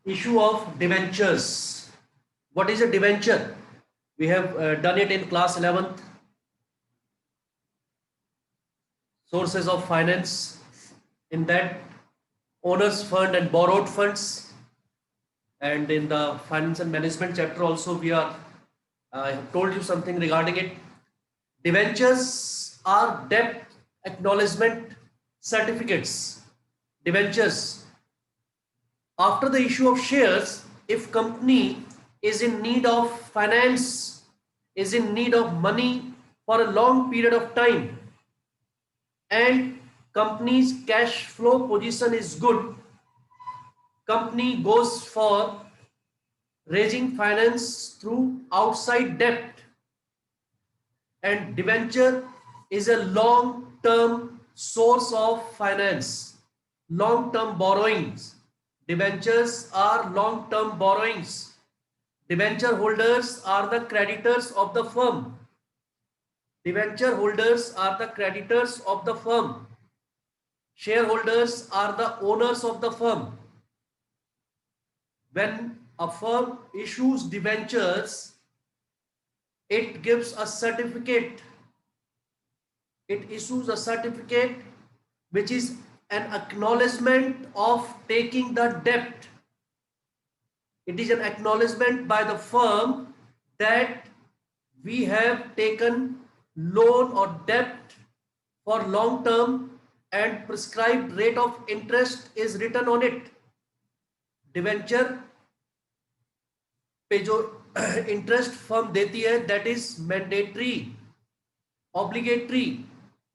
issue of debentures. What is a debenture? We have done it in class 11th, sources of finance. In that, owners fund and borrowed funds. And in the finance and management chapter also, I have told you something regarding it. Debentures are debt acknowledgement certificates. Debentures, after the issue of shares, if company is in need of finance, is in need of money for a long period of time, and company's cash flow position is good, company goes for raising finance through outside debt, and debenture is a long term source of finance, long term borrowings. Debentures are long term borrowings. Debenture holders are the creditors of the firm. Debenture holders are the creditors of the firm. Shareholders are the owners of the firm. When a firm issues debentures, it gives a certificate. It issues a certificate which is an acknowledgement of taking the debt. It is an acknowledgement by the firm that we have taken loan or debt for long term and prescribed rate of interest is written on it. Debenture पे जो interest firm देती है that is mandatory, obligatory.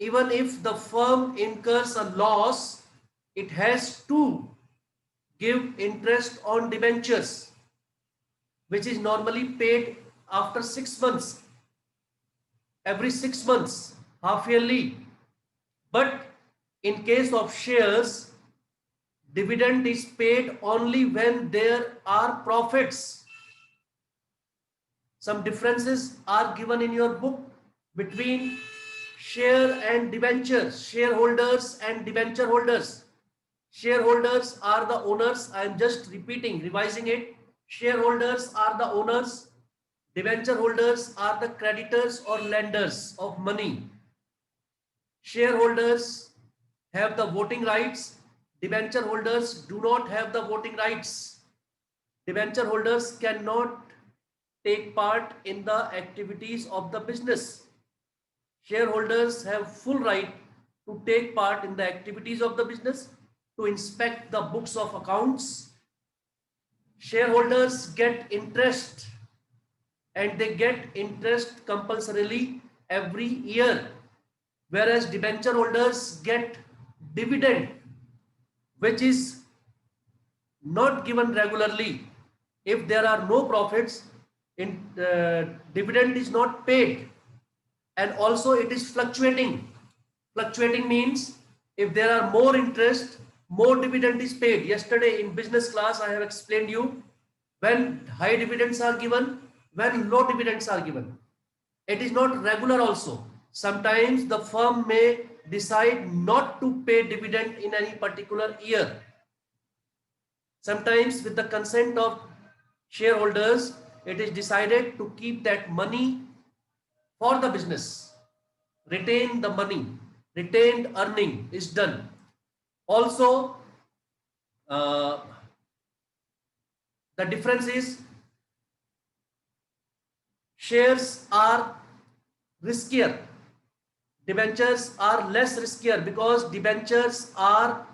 Even if the firm incurs a loss, it has to give interest on debentures, which is normally paid after 6 months, every 6 months, half yearly. But in case of shares, dividend is paid only when there are profits. Some differences are given in your book between share and debentures, shareholders and debenture holders. Shareholders are the owners. I am just repeating, revising it. Shareholders are the owners. Debenture holders are the creditors or lenders of money. Shareholders have the voting rights. Debenture holders do not have the voting rights. Debenture holders cannot take part in the activities of the business. Shareholders have full right to take part in the activities of the business, to inspect the books of accounts. Shareholders get interest, and they get interest compulsorily every year, whereas debenture holders get dividend, which is not given regularly. If there are no profits, dividend is not paid, and also it is fluctuating. Fluctuating means if there are more interest, more dividend is paid. Yesterday in business class I have explained you when high dividends are given, when low dividends are given. It is not regular also. Sometimes the firm may decide not to pay dividend in any particular year. Sometimes with the consent of shareholders, it is decided to keep that money for the business, retain the money, retained earning is done. Also, the difference is shares are riskier, debentures are less riskier, because debentures are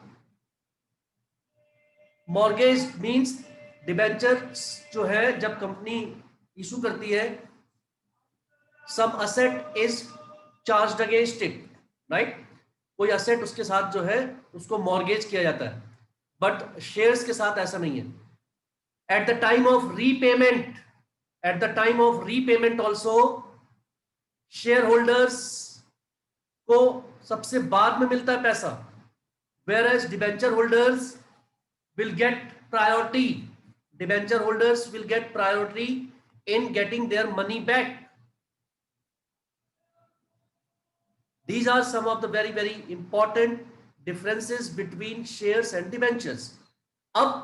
mortgage. Means debentures जो है जब company issue करती है, some asset is charged against it, right. कोई asset उसके साथ जो है उसको मॉर्गेज किया जाता है, बट शेयर्स के साथ ऐसा नहीं है. At the time of repayment, at the time of repayment also share holders को सबसे बाद में मिलता है पैसा, whereas debenture holders will get priority. Debenture holders will get priority in getting their money back. These are some of the very, very important differences between shares and debentures. अब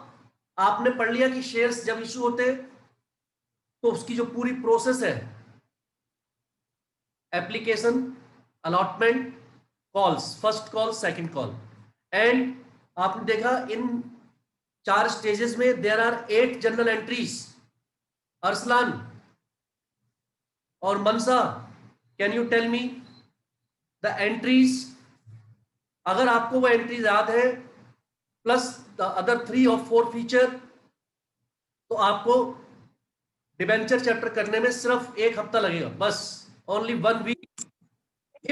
आपने पढ़ लिया कि शेयर्स जब issue होते तो उसकी जो पूरी प्रोसेस है, application, allotment, calls, first call, second call, and आपने देखा इन 4 स्टेजेस में there are 8 general entries. Arsalan और Mansa, can you tell me the entries? अगर आपको वो एंट्रीज याद है प्लस द अदर 3 और 4 फीचर, तो आपको डिबेंचर चैप्टर करने में सिर्फ 1 हफ्ता लगेगा, बस. Only 1 week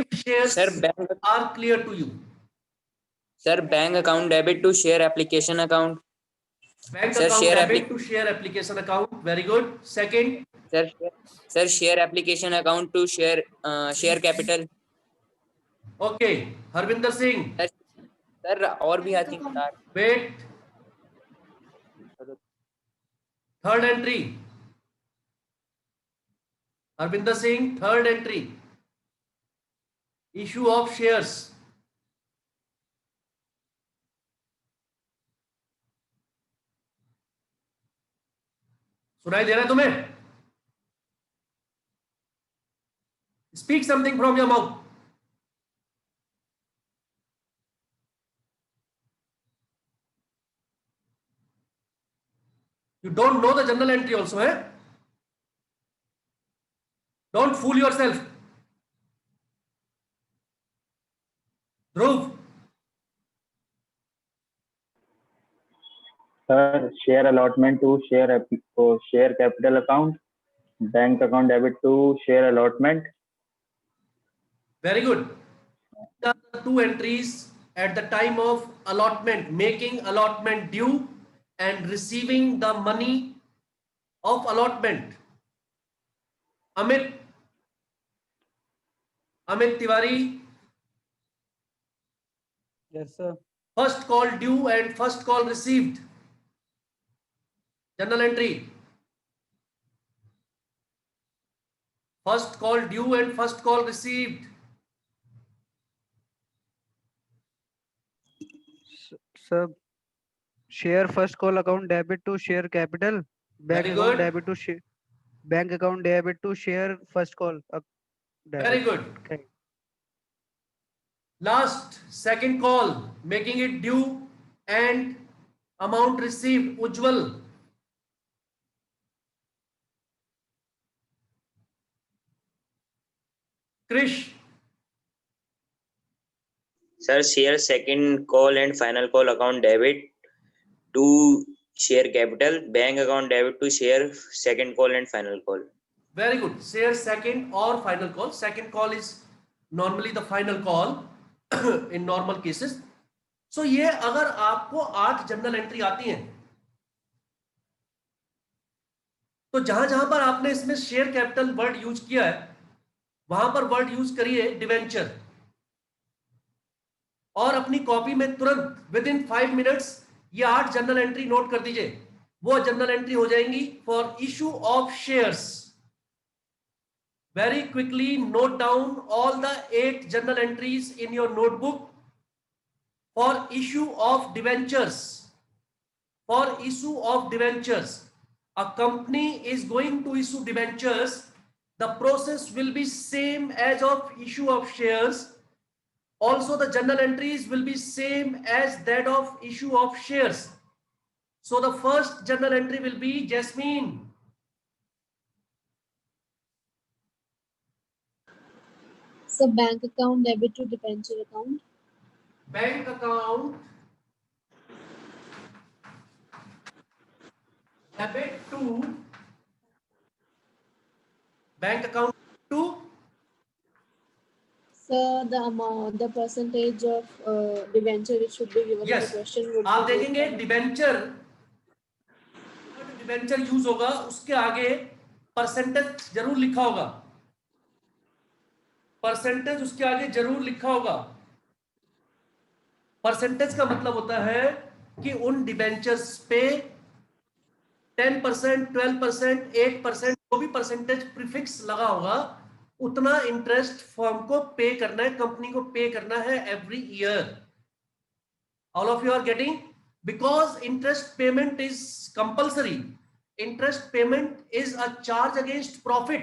if shares sir bank are clear to you. Sir bank account debit to share application account. Bank sir account share debit to share application account. Very good. Second, sir share application account to share share capital. okay. Harvinder Singh, sir और भी I think wait. Third entry. Harvinder Singh, third entry. Issue of shares. सुनाई दे रहा है तुम्हें? Speak something from your mouth. You don't know the journal entry also, eh? Don't fool yourself. Dhruv, Sir, share allotment to share capital account, bank account debit to share allotment. very good. The 2 entries at the time of allotment, making allotment due and receiving the money of allotment. Amit Tiwari, Yes, sir. first call due and first call received. Journal entry. First call due and first call received. Sir, share first call account debit to share capital. Bank Very account good. debit to share. Bank account debit to share first call. Debit. Very good. Okay. Last, second call, making it due and amount received. Ujjwal. Krish. Sir share second call and final call account debit to share capital. Bank account debit to share second call and final call. Very good. Share second or final call. Second call is normally the final call in normal cases. So ये अगर आपको 8 general entry आती हैं, तो जहां जहां पर आपने इसमें शेयर कैपिटल वर्ड यूज किया है, वहां पर वर्ड यूज करिए डिवेंचर, और अपनी कॉपी में तुरंत विद इन 5 मिनट्स ये 8 जनरल एंट्री नोट कर दीजिए. वो जनरल एंट्री हो जाएंगी for issue of shares. Very quickly note down all the 8 journal entries in your notebook for issue of debentures. For issue of debentures, a company is going to issue debentures. The process will be same as of issue of shares. Also, the journal entries will be same as that of issue of shares. So the first journal entry will be Jasmine. So bank account debit to debenture account. Bank account debit to bank account to. So the amount, the percentage of debenture which should be given in Yes. the question would आप be देखेंगे debenture use होगा, उसके आगे percentage जरूर लिखा होगा. Percentage उसके आगे जरूर लिखा होगा. परसेंटेज का मतलब होता है कि उन डिबेंचर्स पे 10%, 12%, 8% जो भी परसेंटेज प्रीफिक्स लगा होगा, उतना इंटरेस्ट फर्म को पे करना है, कंपनी को पे करना है every year. All of you are getting? because interest payment is compulsory. Interest payment is a charge against profit.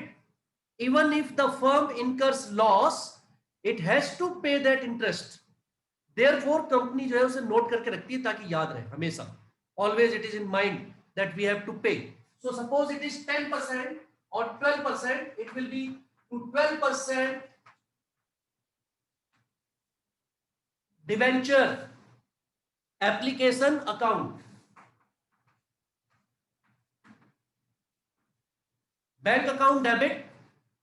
Even if the firm incurs loss, it has to pay that interest. Therefore, company जो है उसे note करके रखती है ताकि याद रहे हमेशा. Always it is in mind that we have to pay. So suppose it is 10% or 12%, it will be to 12% debenture application account. Bank account debit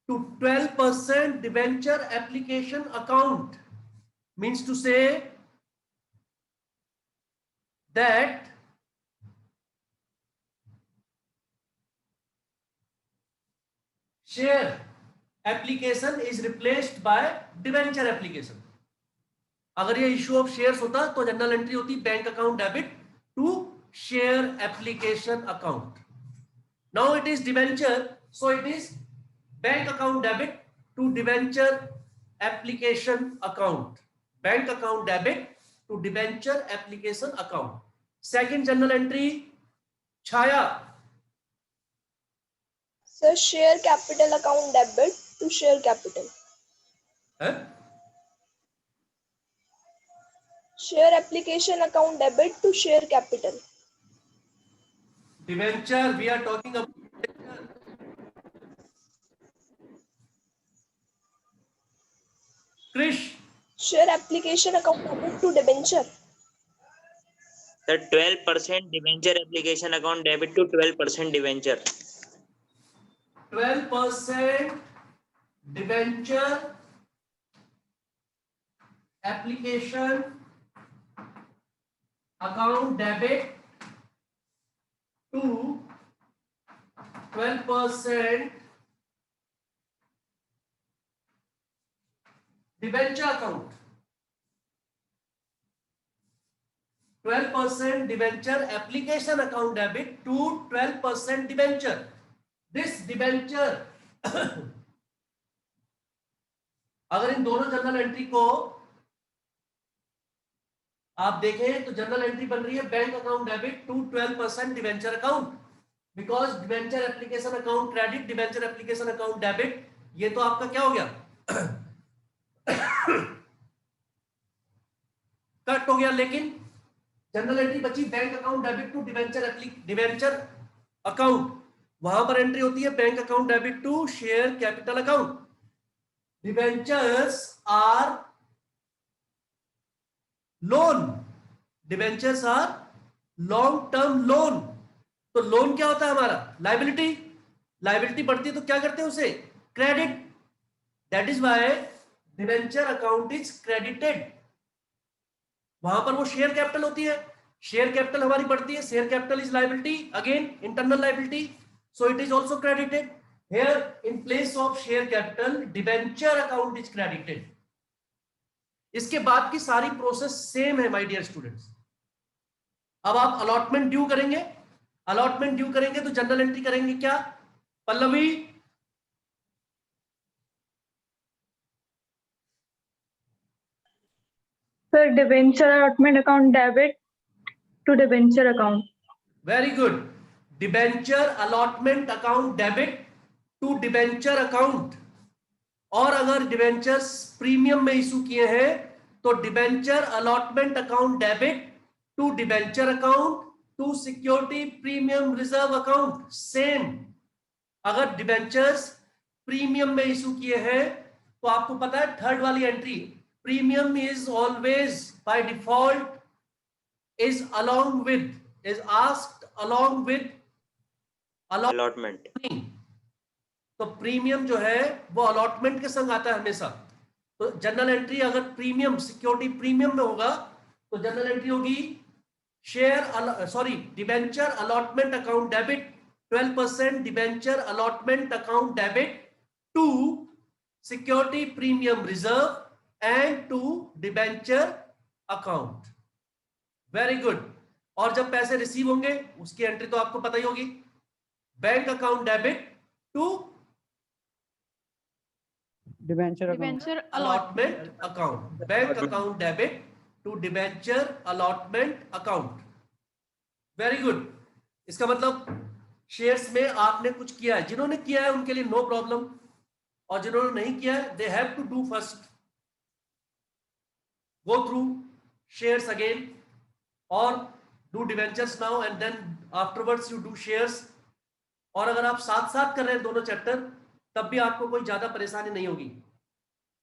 to 12% debenture application account means to say that share application is replaced by debenture application. अगर ये issue of shares होता तो general entry होती bank account debit to share application account. Now it is debenture, so it is bank account debit to debenture application account. Bank account debit to debenture application account. Second general entry Chhaya. Sir, share capital account debit to share capital. है Share application account debit to share capital. Debenture we are talking about. Krish Share application account debit to debenture. The 12% debenture application account debit to 12% debenture. 12% debenture application account debit to 12% debenture account. 12% debenture application account debit to 12% debenture. This debenture अगर इन दोनों general entry को आप देखें तो general entry बन रही है bank account debit to 12% debenture account, because debenture application account credit, debenture application account debit. ये तो आपका क्या हो गया कट हो गया. लेकिन जनरल एंट्री बची bank account debit to debenture account. वहां पर एंट्री होती है bank account debit to share capital account. Debentures are loan. Debentures are long term loan. तो लोन क्या होता है हमारा? लाइबिलिटी. लाइबिलिटी बढ़ती है तो क्या करते हैं उसे? Credit. That is why debenture account is credited. वहां पर वो शेयर कैपिटल होती है. शेयर कैपिटल हमारी बढ़ती है. Share capital is liability, again internal liability, so it is also credited. Here in place of share capital debenture account is credited. इसके बाद की सारी प्रोसेस सेम है माय डियर स्टूडेंट्स. अब आप अलॉटमेंट ड्यू करेंगे. अलॉटमेंट ड्यू करेंगे तो जनरल एंट्री करेंगे क्या? Pallavi. Sir, debenture allotment account debit to debenture account. Very good. Debenture allotment account debit to debenture account. और अगर डिबेंचर्स प्रीमियम में इशू किए हैं तो debenture allotment account debit to debenture account to security premium reserve account. Same. अगर debentures premium में issue किए हैं तो आपको पता है थर्ड वाली entry, premium is always by default is along with, is asked along with Allotment. तो प्रीमियम जो है वो अलॉटमेंट के संग आता है हमेशा. तो जनरल एंट्री अगर प्रीमियम सिक्योरिटी प्रीमियम में होगा तो जनरल एंट्री होगी debenture allotment account debit 12% debenture allotment account debit to security premium reserve and to debenture account. Very good. और जब पैसे रिसीव होंगे उसकी एंट्री तो आपको पता ही होगी. Bank account debit to debenture account. allotment account. Bank account debit to debenture allotment account. Very good. इसका मतलब शेयर्स में आपने कुछ किया है, जिन्होंने किया है उनके लिए नो प्रॉब्लम, और जिन्होंने नहीं किया है they have to do first go through shares again or do debentures now and then afterwards you do shares। और अगर आप साथ साथ कर रहे हैं दोनों चैप्टर तब भी आपको कोई ज्यादा परेशानी नहीं होगी,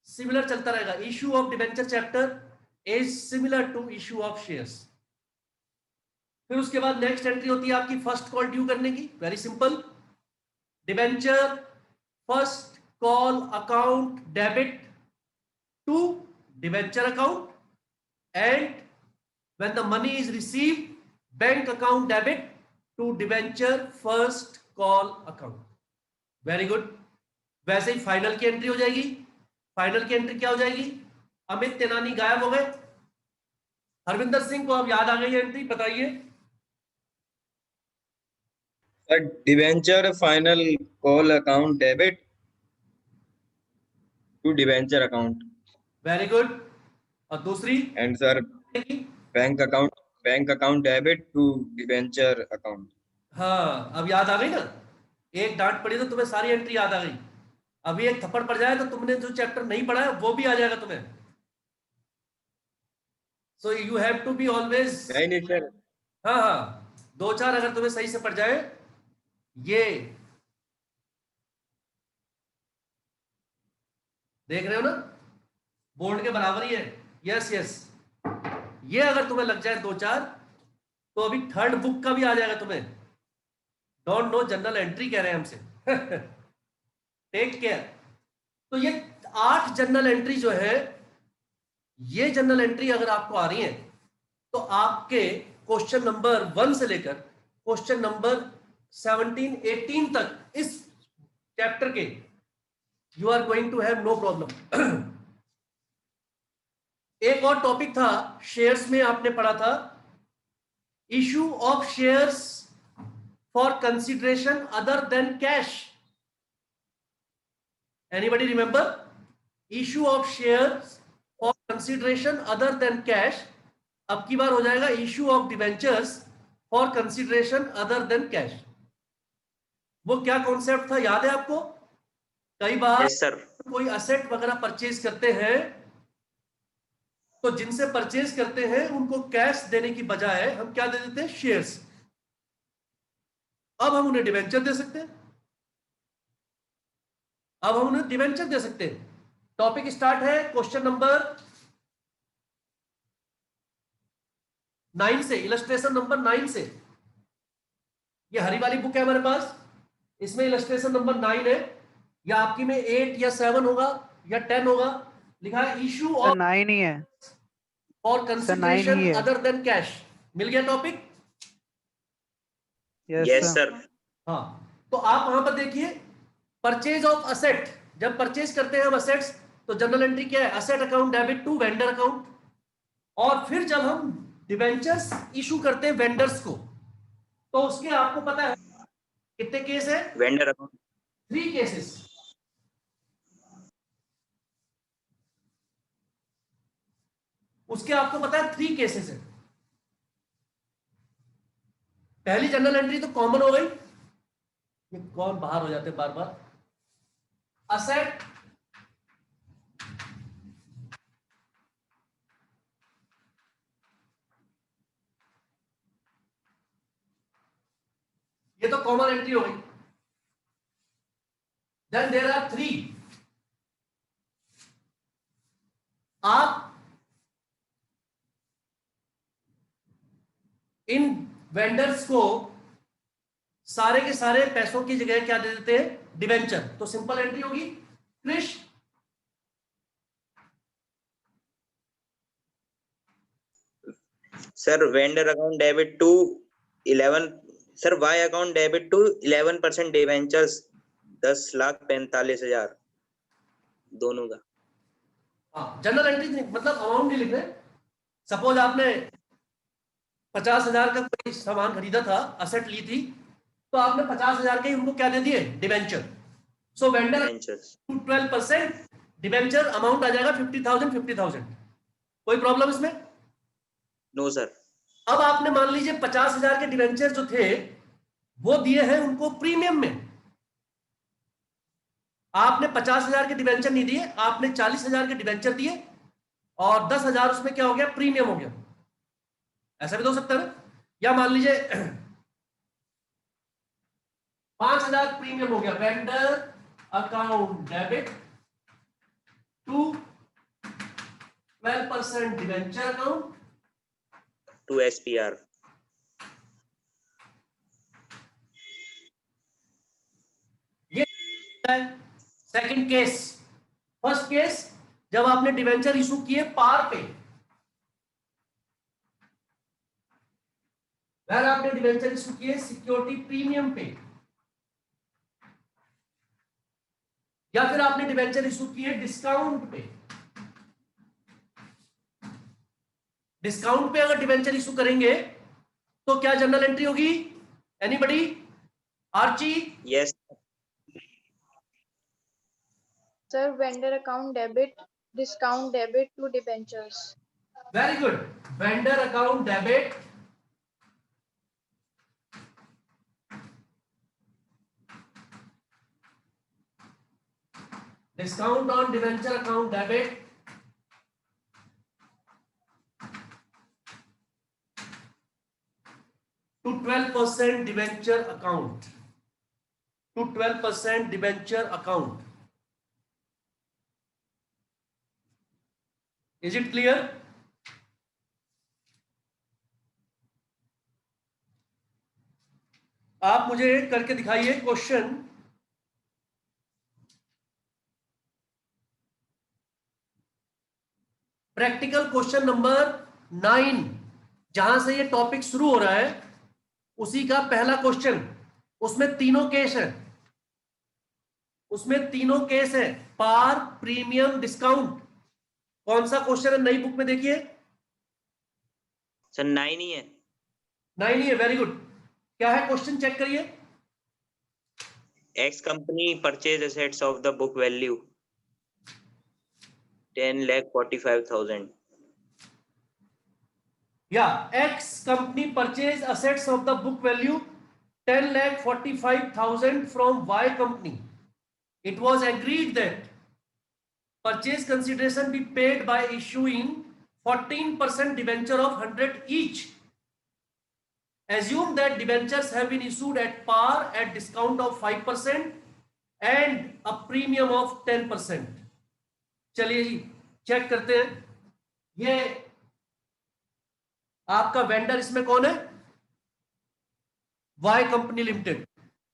सिमिलर चलता रहेगा। Issue of debenture chapter is similar to issue of shares. फिर उसके बाद नेक्स्ट एंट्री होती है आपकी फर्स्ट कॉल ड्यू करने की। Very simple, debenture first call account debit to debenture account, and when the money is received bank account debit to debenture first call account। Very good. वैसे ही final की entry हो जाएगी। Final की entry क्या हो जाएगी? अमित तेनानी गायब हो गए, हरविंदर सिंह को अब याद आ गई एंट्री, बताइए। Debenture final call account debit to debenture account. Very good. और दूसरी? And sir bank account debit to debenture account. हाँ, अब याद आ गई ना, एक डांट पड़ी तो तुम्हें सारी एंट्री याद आ गई। अभी एक थप्पड़ पड़ जाए तो तुमने जो चैप्टर नहीं पढ़ा है वो भी आ जाएगा तुम्हें। So you have to be always. नहीं सर। हाँ हाँ, दो चार अगर तुम्हें सही से पड़ जाए, ये देख रहे हो ना, बोर्ड के बराबर ही है। यस यस, ये अगर तुम्हें लग जाए दो चार तो अभी थर्ड बुक का भी आ जाएगा तुम्हें। डोंट नो जनरल एंट्री कह रहे हैं हमसे। Take care. तो ये 8 जनरल एंट्री जो है, ये जनरल एंट्री अगर आपको आ रही है तो आपके क्वेश्चन नंबर 1 से लेकर क्वेश्चन नंबर 17 18 तक इस चैप्टर के you are going to have no problem. एक और टॉपिक था शेयर्स में, आपने पढ़ा था issue of shares for consideration other than cash. Anybody remember? Issue of shares for consideration other than cash. अब की बार हो जाएगा issue of debentures for consideration other than cash. वो क्या कॉन्सेप्ट था, याद है आपको? कई बार यस सर। कोई असेट वगैरह परचेज करते हैं तो जिनसे परचेज करते हैं उनको कैश देने की बजाय हम क्या दे देते हैं? शेयर्स। अब हम उन्हें डिवेंचर दे सकते हैं, अब हम उन्हें डिवेंचर दे सकते हैं। टॉपिक स्टार्ट है क्वेश्चन नंबर 9 से, इलस्ट्रेशन नंबर 9 से। ये हरी वाली बुक है हमारे पास, इसमें इलस्ट्रेशन नंबर 9 है, या आपकी में 8 या 7 होगा या 10 होगा। लिखा है इशू सर ऑफ 9 ही है। और ही कंसिडरेशन है। Other than cash. मिल गया topic? Yes yes sir. Sir. हाँ, तो आप वहां पर देखिए परचेज ऑफ असेट। जब परचेज करते हैं हम असेट्स तो जनरल एंट्री क्या है? Asset account debit to vendor account. और फिर जब हम डिवेंचर्स इशू करते हैं वेंडर्स को तो उसके आपको पता है कितने केस है? Vendor account 3 cases. उसके आपको पता है 3 केसेस है। पहली जनरल एंट्री तो कॉमन हो गई, ये कौन बाहर हो जाते बार बार। असेट ये तो कॉमन एंट्री हो गई। Then there are 3। आप इन वेंडर्स को सारे के सारे पैसों की जगह क्या दे देते हैं? डिवेंचर। तो सिंपल एंट्री होगी Krish. Sir vendor account debit to 11 sir Y account debit to 11% debentures 10,45,000 दोनों का। हाँ, जनरल एंट्री मतलब अमाउंट नहीं लिख रहे। सपोज आपने 50,000 का कोई सामान खरीदा था, असेट ली थी, तो आपने 50,000 के ही उनको क्या दे दिए? Debenture. So vendor debentures 12%, debenture amount आ जाएगा 50,000 50,000। कोई प्रॉब्लम इसमें? No sir. अब आपने मान लीजिए 50,000 के डिवेंचर जो थे वो दिए हैं उनको प्रीमियम में। आपने 50,000 के डिवेंचर नहीं दिए, आपने 40,000 के डिवेंचर दिए और 10,000 उसमें क्या हो गया, प्रीमियम हो गया। ऐसा भी तो हो सकता है ना। या मान लीजिए 5,000 प्रीमियम हो गया, vendor account debit to 12% debenture account to SPR. Second case. First case जब आपने डिवेंचर इशू किए पार पे, फिर आपने डिवेंचर इशू किए सिक्योरिटी प्रीमियम पे, या फिर आपने डिवेंचर इशू किए डिस्काउंट पे। डिस्काउंट पे अगर डिवेंचर इशू करेंगे तो क्या जनरल एंट्री होगी? Anybody? Archi? Yes. Sir, vendor account debit, discount debit to debentures. Very good. Vendor account debit discount on debenture account debit to 12% debenture account, to 12% debenture account. Is it clear? आप मुझे करके दिखाइए question. Practical question number 9, जहां से ये topic शुरू हो रहा है उसी का पहला क्वेश्चन। उसमें तीनों केस है, उसमें तीनों केस है, पार, प्रीमियम, डिस्काउंट। कौन सा क्वेश्चन है नई बुक में? देखिए सर 9 ही है। 9 ही है। Very good. क्या है क्वेश्चन, चेक करिए। X company purchase assets of the book value 10,45,000. Yeah, X company purchase assets of the book value 10,45,000 from Y company. It was agreed that purchase consideration be paid by issuing 14% debenture of 100 each. Assume that debentures have been issued at par at discount of 5% and a premium of 10%. चलिए जी check करते हैं। ये आपका vendor इसमें कौन है? Y company limited.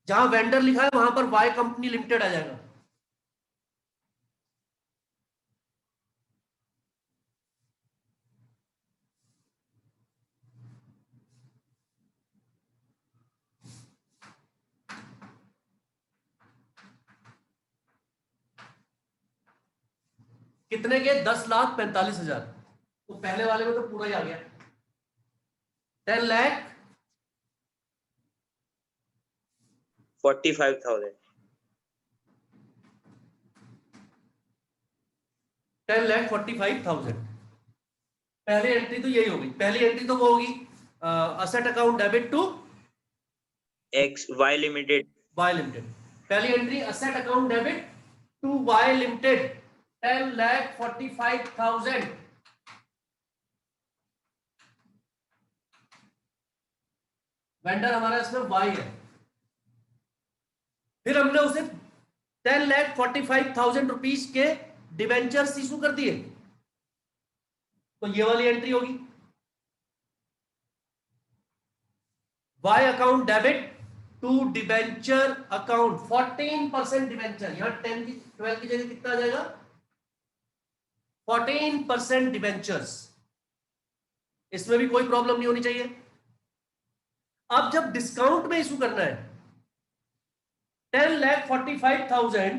जहां vendor लिखा है वहां पर वाई कंपनी लिमिटेड आ जाएगा। कितने के? 10,45,000। तो पहले वाले में तो पूरा ही आ गया। 10,45,000 10,45,000। पहली एंट्री तो यही होगी। पहली एंट्री तो वो होगी asset account debit to X Y Limited. Y limited. पहली entry asset account debit to Y limited 10,45,000। Vendor हमारा इसमें वाई है। फिर हमने उसे 10,45,000 रुपीज के डिवेंचर्स इशू कर दिए, तो ये वाली एंट्री होगी। Y account debit to debenture account 14% debenture. यहां 10 की 12 की जगह कितना आ जाएगा? 14% डिवेंचर्स। इसमें भी कोई प्रॉब्लम नहीं होनी चाहिए। अब जब डिस्काउंट में इशू करना है 10,45,000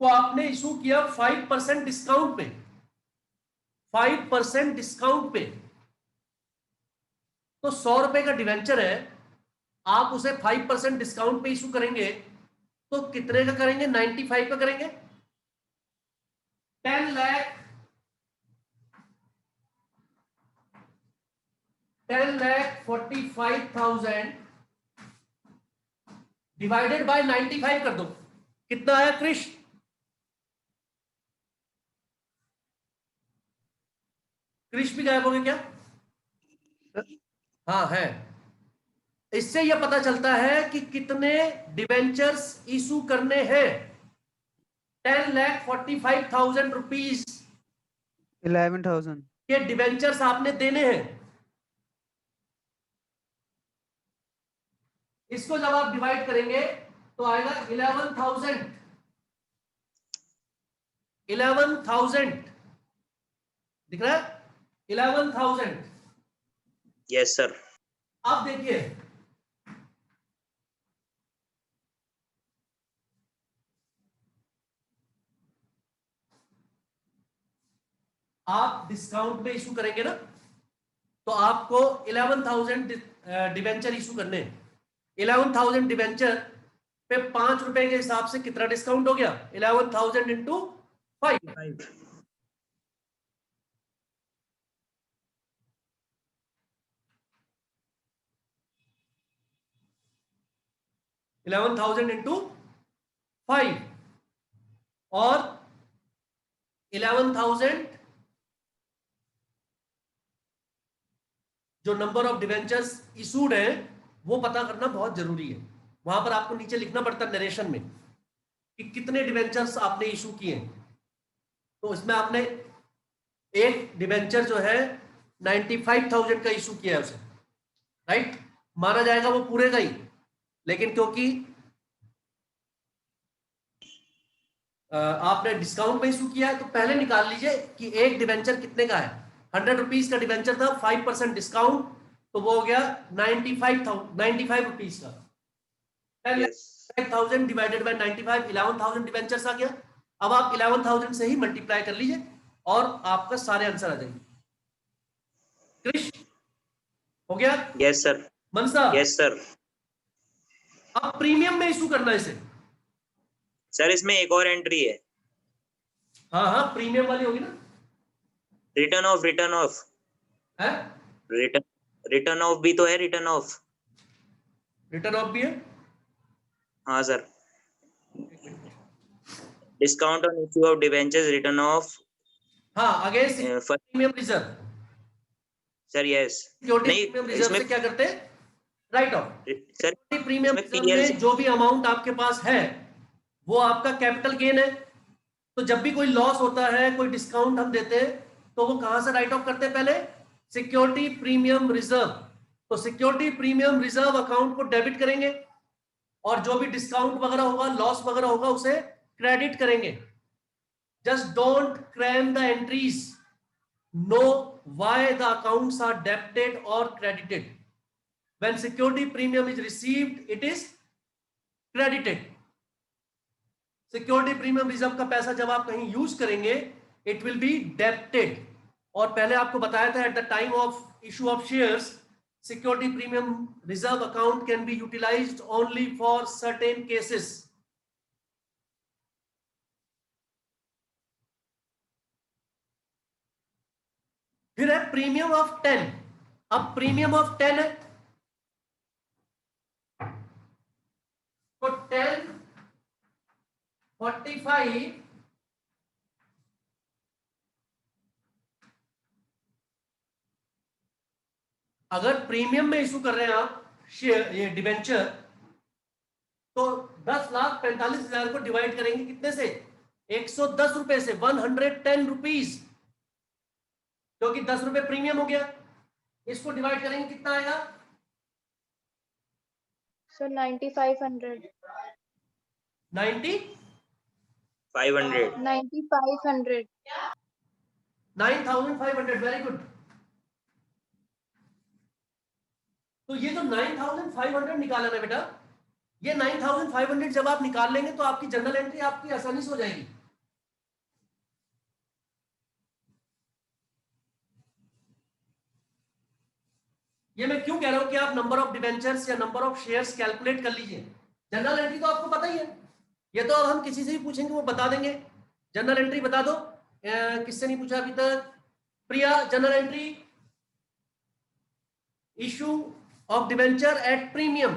को आपने इशू किया 5% डिस्काउंट पे, 5% डिस्काउंट पे, तो 100 रुपए का डिवेंचर है, आप उसे 5% डिस्काउंट पे इशू करेंगे तो कितने का करेंगे? 95 का करेंगे। 10 लाख 10,45,000 डिवाइडेड बाय 95 कर दो, कितना आया कृष? कृष भी गायब हो गए क्या? हाँ है। इससे यह पता चलता है कि कितने डिवेंचर्स इशू करने हैं। 10,45,000 रुपीज 11,000। के डिवेंचर्स आपने देने हैं। इसको जब आप डिवाइड करेंगे तो आएगा 11,000। 11,000 दिख रहा है? 11,000। Yes sir. अब देखिए, आप डिस्काउंट में इशू करेंगे ना, तो आपको 11,000 डिवेंचर इशू करने हैं। 11,000 डिवेंचर पे 5 रुपए के हिसाब से कितना डिस्काउंट हो गया? 11,000 इंटू 5। 11,000 इंटू 5 और 11,000 जो नंबर ऑफ डिवेंचर्स इशूड है वो पता करना बहुत जरूरी है। वहां पर आपको नीचे लिखना पड़ता है नरेशन में कि कितने डिवेंचर्स आपने इशू किए। तो इसमें आपने एक डिवेंचर जो है 95,000 का इशू किया है उसे, राइट, माना जाएगा वो पूरे का ही। लेकिन क्योंकि आपने डिस्काउंट में इशू किया है तो पहले निकाल लीजिए कि एक डिवेंचर कितने का है। 100 रुपीज का डिवेंचर था, 5% डिस्काउंट, तो वो हो गया 95 रुपीज का। 10,000 डिवाइडेड बाय 95, 11,000 डिवेंचर्स आ गया। अब आप 11,000 से ही मल्टीप्लाई कर लीजिए और आपका सारे आंसर आ जाएंगे। कृष हो गया? Yes sir. Mansa? Yes sir. अब प्रीमियम में इशू करना है इसे। सर इसमें एक और एंट्री है। हाँ हाँ, प्रीमियम वाली होगी ना। रिटर्न ऑफ है? रिटर्न ऑफ भी तो है। रिटर्न ऑफ भी है। हाँ sir. Discount on issue of debentures, return of हाँ, against premium reserve. Sir yes. Security नहीं प्रीमियम रिजर्व इसमें से क्या करते हैं? Write off. सर प्रीमियम इसमें रिजर्व में जो भी अमाउंट आपके पास है वो आपका कैपिटल गेन है। तो जब भी कोई लॉस होता है, कोई डिस्काउंट हम देते हैं, तो वो कहां से राइट ऑफ करते हैं? पहले सिक्योरिटी प्रीमियम रिजर्व। तो सिक्योरिटी प्रीमियम रिजर्व अकाउंट को डेबिट करेंगे और जो भी डिस्काउंट वगैरह होगा, लॉस वगैरह होगा, उसे क्रेडिट करेंगे। Just don't cram the entries, know why the accounts are debited और credited. When security premium is received, it is credited. Security premium reserve का पैसा जब आप कहीं यूज करेंगे, it will be debited. और पहले आपको बताया था at the time of issue of shares, security premium reserve account can be utilized only for certain cases. फिर है प्रीमियम ऑफ 10। अब प्रीमियम ऑफ 10 है तो 10, 45 अगर प्रीमियम में इशू कर रहे हैं आप शेयर, ये डिवेंचर, तो 10,45,000 को डिवाइड करेंगे कितने से? 110 रुपए से, 110 रुपीज, क्योंकि 10 रुपए प्रीमियम हो गया। इसको डिवाइड करेंगे कितना आएगा? So 9,500. 500 9,500. 9,500। Very good. तो ये जो 9,500 निकाला ना बेटा, ये 9,500 जब आप निकाल लेंगे तो आपकी जनरल एंट्री आपकी आसानी से हो जाएगी। ये मैं क्यों कह रहा हूं कि आप नंबर ऑफ डिवेंचर्स या नंबर ऑफ शेयर्स कैलकुलेट कर लीजिए। जनरल एंट्री तो आपको पता ही है, ये तो अब हम किसी से भी पूछेंगे वो बता देंगे। जनरल एंट्री बता दो। किससे नहीं पूछा अभी तक? Priya, general entry issue of debenture at premium.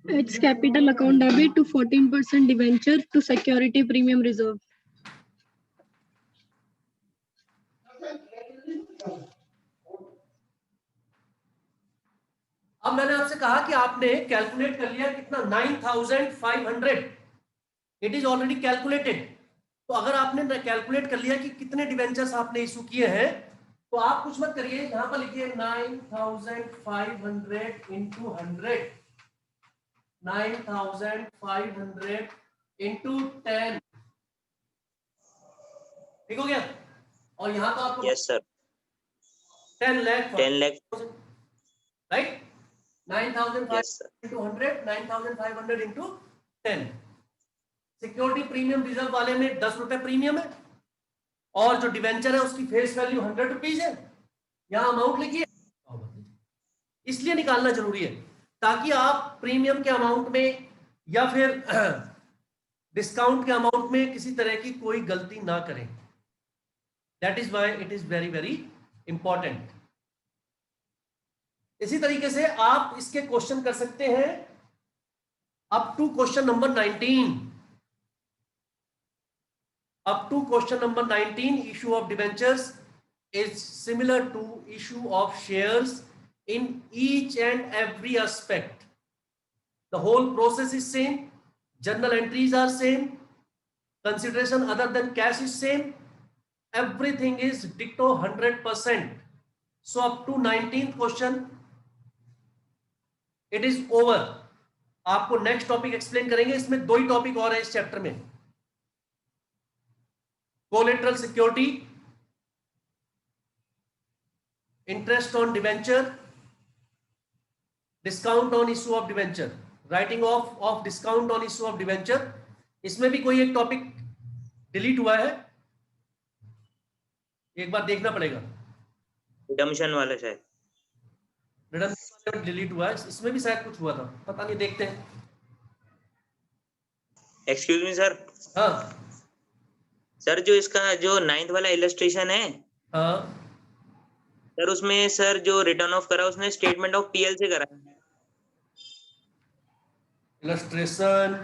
It's capital account debit to 14% debenture to security premium reserve. अब मैंने आपसे कहा कि आपने कैलकुलेट कर लिया कितना 9500, इट इज ऑलरेडी कैलकुलेटेड। तो अगर आपने कैलकुलेट कर लिया कि कितने डिवेंचर्स आपने इशू किए हैं, तो आप कुछ मत करिए, यहां पर लिखिए 9500 इंटू 100, 9500 इंटू 10, ठीक हो गया। और यहां तो आपको yes sir 10 lakh 10 lakh right, 9500 yes sir into 100, 9500 into 10। Security premium reserve वाले में 10 रुपए प्रीमियम है, और जो डिवेंचर है उसकी फेस वैल्यू 100 रुपीज है। यहां अमाउंट लिखिए, इसलिए निकालना जरूरी है ताकि आप प्रीमियम के अमाउंट में या फिर डिस्काउंट के अमाउंट में किसी तरह की कोई गलती ना करें। That is why it is very very important. इसी तरीके से आप इसके क्वेश्चन कर सकते हैं up to question number 19। Up to question number 19, issue of debentures is similar to issue of shares in each and every aspect. The whole process is same, journal entries are same, consideration other than cash is same, everything is ditto 100%. So up to 19th question it is over. आपको next topic explain करेंगे, इसमें दो ही topic और है इस chapter में, collateral security, interest on debenture, discount on issue of debenture, writing of discount on issue of debenture. इसमें भी कोई एक टॉपिक डिलीट हुआ है, एक बार देखना पड़ेगा, रिडम्पशन वाला शायद रिडम्पशन डिलीट हुआ है, इसमें भी शायद कुछ हुआ था, पता नहीं, देखते हैं। एक्सक्यूज मी सर, हाँ सर जो इसका जो 9th वाला इलस्ट्रेशन है हाँ, सर, उसमें सर जो रिटर्न ऑफ करा उसने स्टेटमेंट ऑफ पीएल से करा। इलस्ट्रेशन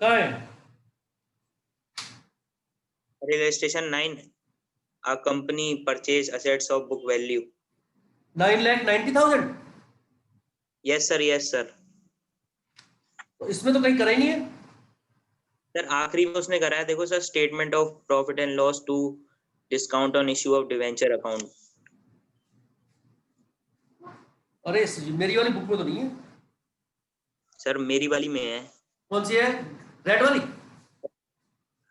कहाँ है? Illustration 9, a company purchase assets of book value। 9,90,000। Yes sir तो इसमें तो कहीं करा ही नहीं है। सर आखिरी में उसने करा है, देखो sir, statement of profit and loss to discount on issue of debenture account. अरे मेरी वाली बुक में तो नहीं है। सर मेरी वाली में है। कौन सी है? रेड वाली?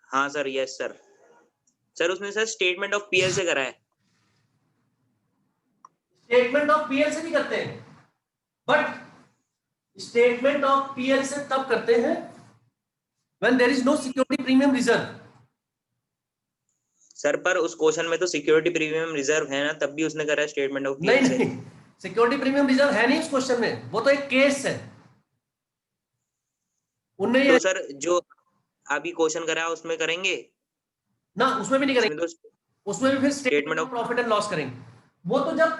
हाँ सर, यस सर। सर उसने सर स्टेटमेंट ऑफ पीएल से करा है। स्टेटमेंट ऑफ पीएल से भी करते हैं, बट स्टेटमेंट ऑफ पीएल से तब करते हैं when there is no security premium reserve। Sir पर उस क्वेश्चन में तो सिक्योरिटी प्रीमियम रिजर्व है ना, तब भी उसने करा है स्टेटमेंट ऑफ नहीं पीएल से। नहीं, सिक्योरिटी प्रीमियम रिजर्व है नहीं उस क्वेश्चन में, वो तो एक केस है। उनने तो सर जो अभी क्वेश्चन करा है उसमें करेंगे ना, उसमें भी नहीं करेंगे, तो उसमें भी फिर Statement statement of- of profit and loss करेंगे। वो तो जब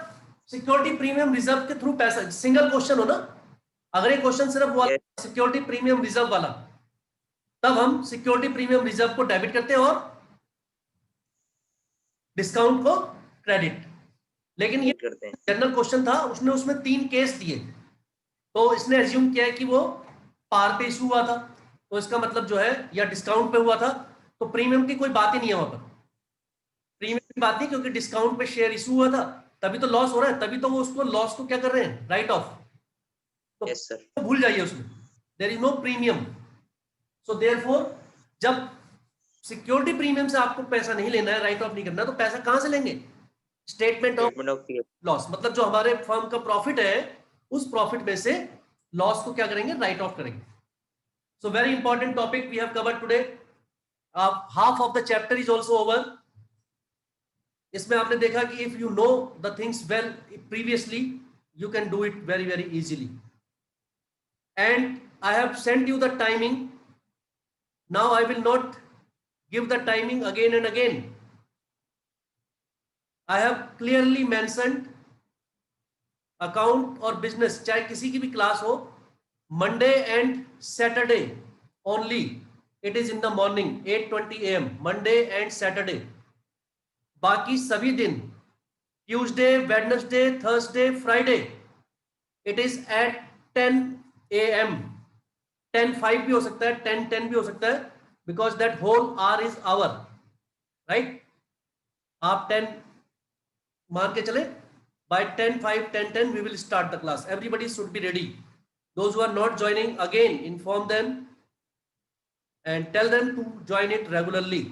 सिक्योरिटी प्रीमियम रिजर्व के थ्रू पैसा, सिंगल क्वेश्चन हो ना, अगर ये क्वेश्चन सिर्फ वो सिक्योरिटी प्रीमियम रिजर्व वाला, तब हम सिक्योरिटी प्रीमियम रिजर्व को डेबिट करते हैं और डिस्काउंट को क्रेडिट। लेकिन ये करते हैं। जनरल क्वेश्चन था, उसने उसमें 3 केस दिए, तो इसने एज्यूम किया है कि वो पार पे इशू हुआ था, तो इसका मतलब जो है, या डिस्काउंट पे हुआ था, तो प्रीमियम की कोई बात ही नहीं है वहां पर, प्रीमियम की बात नहीं, क्योंकि डिस्काउंट पे शेयर इशू हुआ था, तभी तो लॉस हो रहा है, तभी तो वो उसको लॉस को क्या कर रहे हैं, राइट ऑफ। तो यस सर। भूल जाइए उसमें, there is no premium. So therefore जब सिक्योरिटी प्रीमियम से आपको पैसा नहीं लेना है, राइट ऑफ नहीं करना, तो पैसा कहां से लेंगे? Statement of statement of PL. Loss, मतलब जो हमारे फर्म का प्रॉफिट है, उस प्रॉफिट में से लॉस को क्या करेंगे, राइट ऑफ करेंगे। So very important topic we have covered today. Half of the chapter is also over. इसमें आपने देखा कि if you know the things well previously, you can do it very, very easily. And I have sent you the timing. Now I will not give the timing again and again. I have clearly mentioned account और business, चाहे किसी की भी class हो, Monday and Saturday only. It is in the morning, 8:20 a.m. Monday and Saturday. बाकी सभी दिन Tuesday, Wednesday, Thursday, Friday, it is at 10 a.m. 10:05 भी हो सकता है, 10:10 भी हो सकता है, because that whole hour is hour, right? आप 10 मान के चले, by 10:05, 10:10 we will start the class. Everybody should be ready. Those who are not joining, again inform them and tell them to join it regularly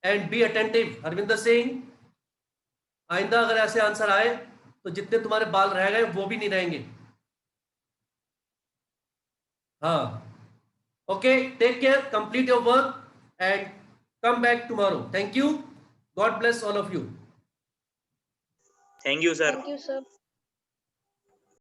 and be attentive. Harvinder Singh, आइंदा अगर ऐसे answer आए तो जितने तुम्हारे बाल रह गए वो भी नहीं रहेंगे. हाँ, okay, take care, complete your work and come back tomorrow. Thank you. God bless all of you. Thank you, sir. Thank you, sir.